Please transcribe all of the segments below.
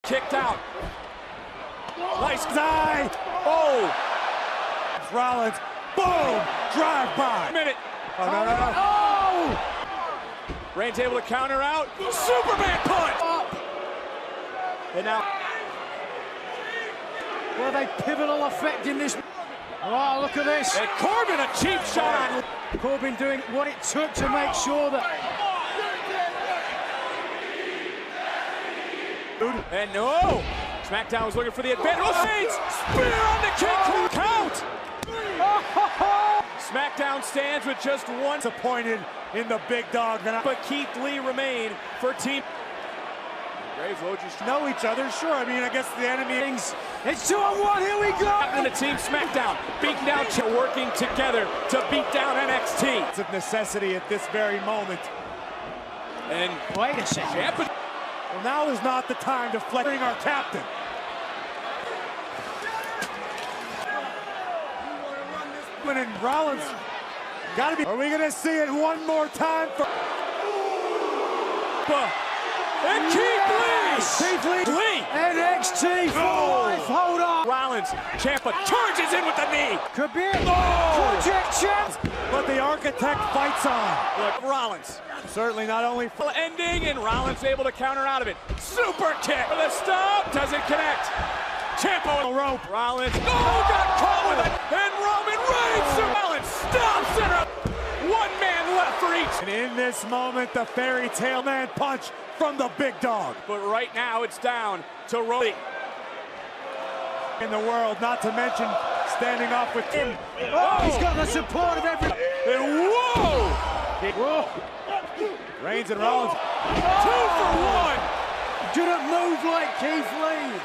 kicked out. Nice dive. Oh. Rollins. Boom. Drive by. Minute. Oh, no, no, no. Oh. Reigns able to counter out. Superman punch. Up. And now. Were they pivotal effect in this? Oh, look at this. And Corbin, a cheap shot on. Corbin doing what it took to make sure that. And no. SmackDown was looking for the advantage. Oh, Reigns. Spear on the kick. Count. SmackDown stands with just one. Disappointed in the big dog. But Keith Lee remained for Team. Graves, will just know each other. Sure, I mean, I guess the enemy. It's 2-on-1. Here we go. And the Team SmackDown beating down, working together to beat down NXT. It's a necessity at this very moment. And wait a second. Well, now is not the time to flex our captain. And Rollins gotta be. Are we gonna see it one more time for? And Keith Lee. NXT for life. Hold on. Rollins, Ciampa charges in with the knee. Could be it. Project Champ. But the architect fights on. Look, Rollins. Certainly not only ending, and Rollins able to counter out of it. Super kick for the stop. Doesn't connect. Ciampa on the rope. Rollins. Oh, got caught with it. And Roman Reigns. Rollins stops it. One man left for each. And in this moment, the fairy tale man punch from the big dog. But right now, it's down to Roman. In the world, not to mention standing off with him. Oh, he's got the support of everyone. And whoa! Reigns and Rollins. 2 for 1. Didn't move like Keith Lee.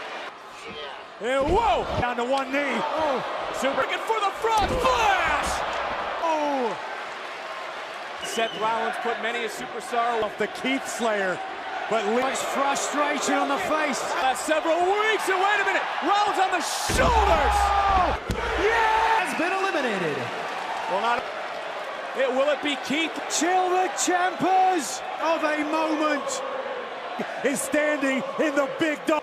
And whoa! Down to one knee. Oh, super looking for the front flash. Oh! Seth Rollins put many a superstar off the Keith Slayer, but It's frustration on the face. Several weeks, and wait a minute, Rollins on the shoulders. Oh, yeah! Has been eliminated. Well, not. Will it be Keith? Chill the Ciampas of a moment. Is standing in the big dog.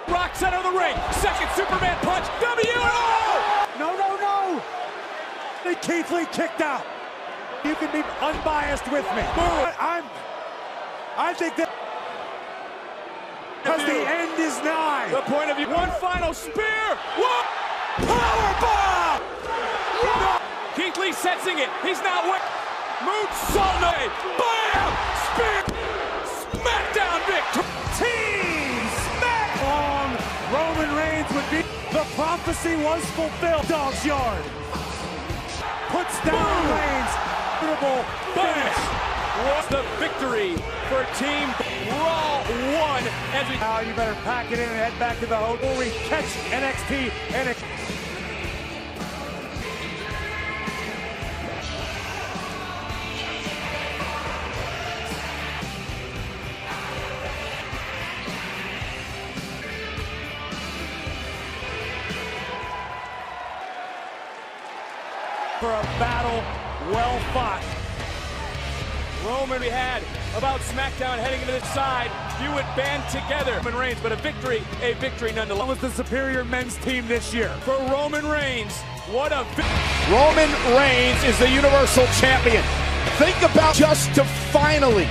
Rock center of the ring. Second Superman punch. Oh! No, no, no. The Keith Lee kicked out. You can be unbiased with me. I think that because the end is nigh. The point of view. One final spear. What? Powerbomb! No. Keith Lee sensing it. He's not wet. Moonsault. Bam! Spear. Smackdown victory. Team Smack. Roman Reigns would be. The prophecy was fulfilled. Dog's yard. Puts down Reigns. Beautiful finish. What's the victory for Team Raw 1 as we. Now you better pack it in and head back to the hotel where we catch NXT and for a battle well fought. Roman, we had about SmackDown heading into this side. You would band together. Roman Reigns, but a victory nonetheless. That was the superior men's team this year. For Roman Reigns, what a Roman Reigns is the Universal Champion. Think about just to finally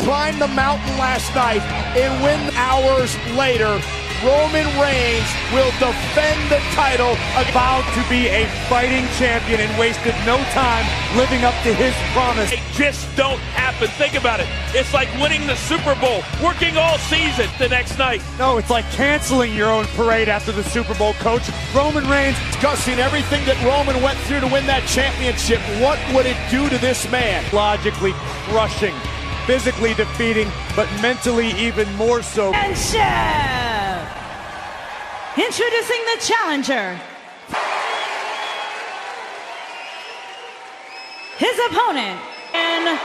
climb the mountain last night and win hours later. Roman Reigns will defend the title. Vowed to be a fighting champion and wasted no time living up to his promise. They just don't happen. Think about it. It's like winning the Super Bowl, working all season the next night. No, it's like canceling your own parade after the Super Bowl, Coach. Roman Reigns discussing everything that Roman went through to win that championship. What would it do to this man? Logically crushing, physically defeating, but mentally even more so. Introducing the challenger. His opponent, and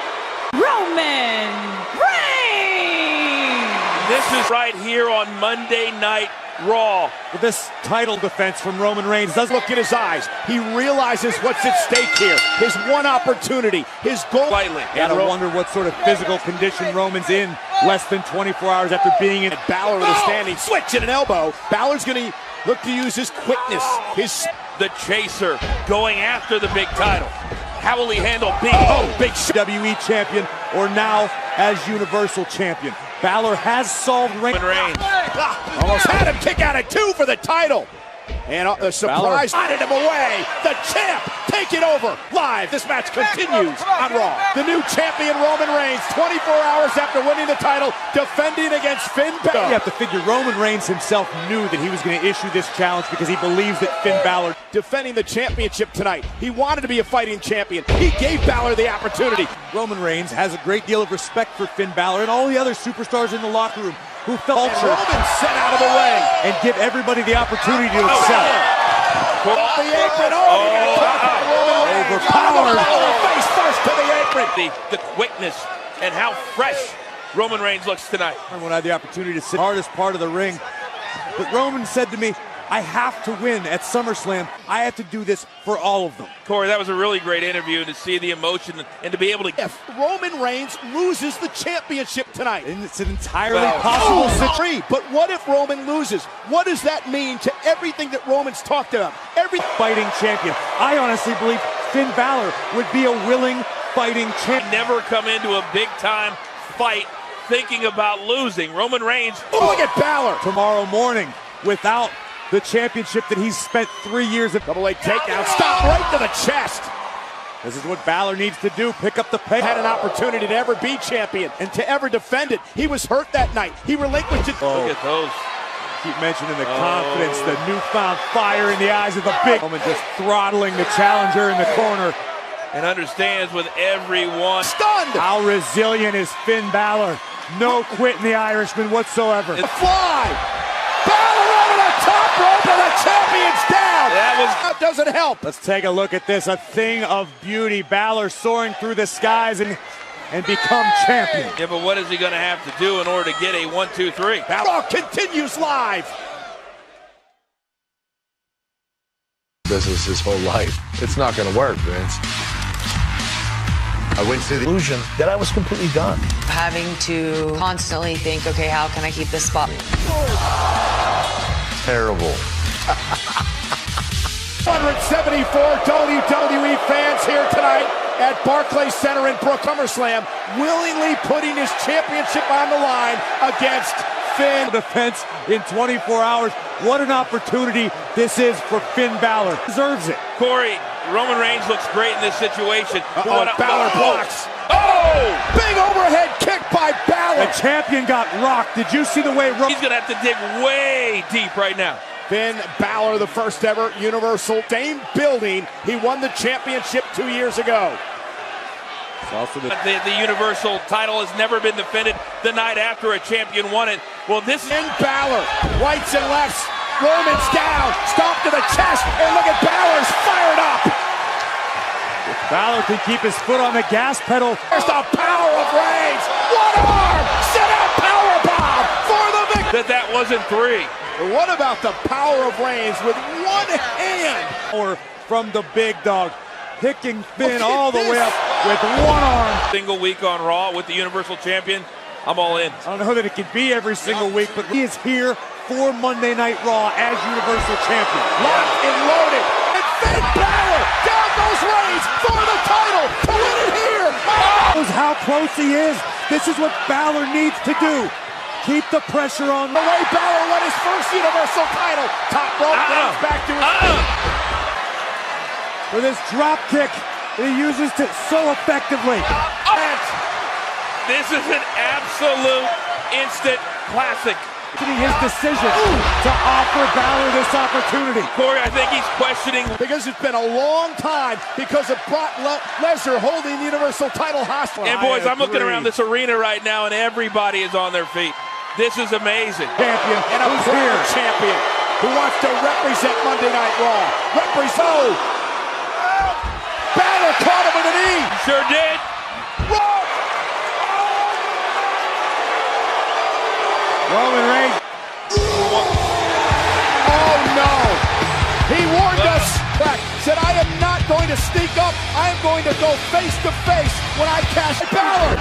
Roman Reigns. This is right here on Monday Night Raw. With this title defense from Roman Reigns, does Look at his eyes. He realizes what's at stake here. His one opportunity, his goal. Slightly. gotta wonder what sort of physical condition Roman's in less than 24 hours after being in. Balor with a standing switch and an elbow. Balor's going to look to use his quickness, his... The chaser going after the big title. How will he handle big? Big WWE champion, or now as Universal champion. Balor has solved Reigns. Almost had him kick out at 2 for the title. And a surprise batted him away. The champ taking over live. This match continues on Raw. The new champion Roman Reigns, 24 hours after winning the title, defending against Finn Balor. You have to figure Roman Reigns himself knew that he was going to issue this challenge because he believes that Finn Balor defending the championship tonight. He wanted to be a fighting champion. He gave Balor the opportunity. Roman Reigns has a great deal of respect for Finn Balor and all the other superstars in the locker room who felt Roman sent out of the way and give everybody the opportunity to excel. Off the apron. Overpowered. Face first to the apron. The quickness and how fresh Roman Reigns looks tonight. When I had the opportunity to sit hardest part of the ring, but Roman said to me, I have to win at SummerSlam. I have to do this for all of them. Corey, that was a really great interview to see the emotion and to be able to... If Roman Reigns loses the championship tonight. And it's an entirely possible situation. But what if Roman loses? What does that mean to everything that Roman's talked about? Every fighting champion. I honestly believe Finn Balor would be a willing fighting champion. Never come into a big-time fight thinking about losing. Roman Reigns... Look at Balor. Tomorrow morning, without the championship that he's spent 3 years of. Double leg takedown, stop right to the chest. This is what Balor needs to do, pick up the pace. Had an opportunity to ever be champion and to ever defend it. He was hurt that night. He relinquished it. Look at those. Keep mentioning the confidence, the newfound fire in the eyes of the big woman, just throttling the challenger in the corner. And understands with everyone. Stunned. How resilient is Finn Balor? No quitting the Irishman whatsoever. The fly. Balor over the top rope and the champion's down. That doesn't help. Let's take a look at this. A thing of beauty. Balor soaring through the skies and become champion. Yeah, but what is he going to have to do in order to get a 1, 2, 3? Balor continues live. This is his whole life. It's not going to work, Vince. I went to the illusion that I was completely done. Having to constantly think, okay, how can I keep this spot? Terrible. 174 WWE fans here tonight at Barclays Center in SummerSlam, willingly putting his championship on the line against Finn. Defense in 24 hours. What an opportunity this is for Finn Balor. Deserves it. Corey, Roman Reigns looks great in this situation. Balor blocks. Big overhead kick by Balor. The champion got rocked. Did you see the way He's going to have to dig way deep right now. Finn Balor, the first ever Universal, same building. He won the championship 2 years ago. Also the Universal title has never been defended the night after a champion won it. Well, this Finn Balor, rights and lefts. Roman's down, stop to the chest, and look at Balor's fired up. If Balor can keep his foot on the gas pedal. There's the power of Reigns. One arm, sit out powerbomb for the victory. That wasn't 3. What about the power of Reigns with one hand? Or from the big dog, picking Finn all the way up with one arm. Single week on Raw with the Universal Champion. I'm all in. I don't know that it can be every single week, but he is here for Monday Night Raw as Universal Champion. Locked and loaded. And Finn Balor, down goes Reigns for the title to win it here. Knows how close he is. This is what Balor needs to do. Keep the pressure on. The way Balor won his first Universal title. Top rope, Reigns back to his feet. With his drop kick, he uses it so effectively. This is an absolute instant classic. His decision to offer Balor this opportunity. Corey, I think he's questioning. Because it's been a long time because of Brock Lesnar holding the Universal title hostage. And boys, I'm looking around this arena right now and everybody is on their feet. This is amazing. Champion and a former champion who wants to represent Monday Night Raw. Balor caught him with a knee. Sure did. Roman Reigns. to sneak up. I am going to go face to face when I cash Balor.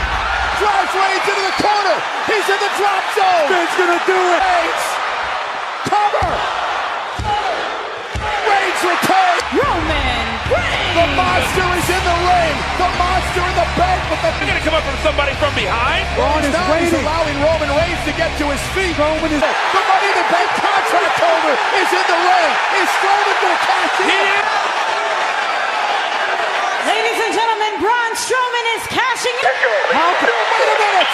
Drives Reigns into the corner. He's in the drop zone. Finn's gonna do it. Reigns. Cover. Reigns retains. Roman Reigns. The monster is in the ring. The monster in the bank. But They're going to come up from somebody from behind. Braun is now he's waiting. allowing Roman Reigns to get to his feet. Roman is. The Money in the Bank contract holder is in the ring. Is Strowman going to cash in? Ladies and gentlemen, Braun Strowman is cashing in. Wait a minute.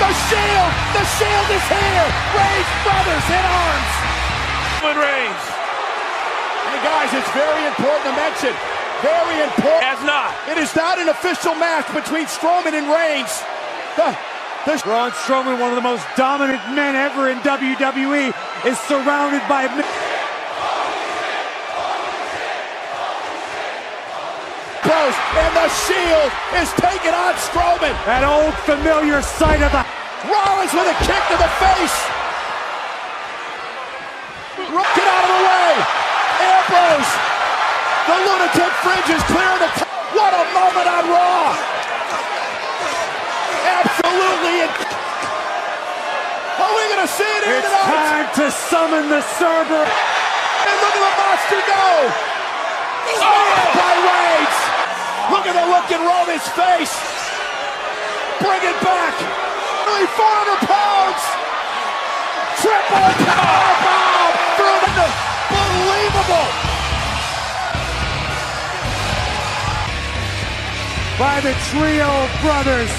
The shield is here. Reigns brothers in arms. Roman Reigns Hey guys, it's very important to mention. Very important. has not. It is not an official match between Strowman and Reigns. Braun Strowman, one of the most dominant men ever in WWE, is surrounded by Bros, and the shield is taking on Strowman. that old familiar sight of the. Rollins with a kick to the face. Get out of the way. Ambrose. The lunatic fringe is clearing the. What a moment on Raw. Absolutely. Are we going to see it here It's tonight? time to summon the Cerber. And look at the monster go. Oh, by Reigns. Look at the look in Roman's face. Bring it back. Nearly 400 pounds. Triple power bomb. Unbelievable. By the trio of brothers.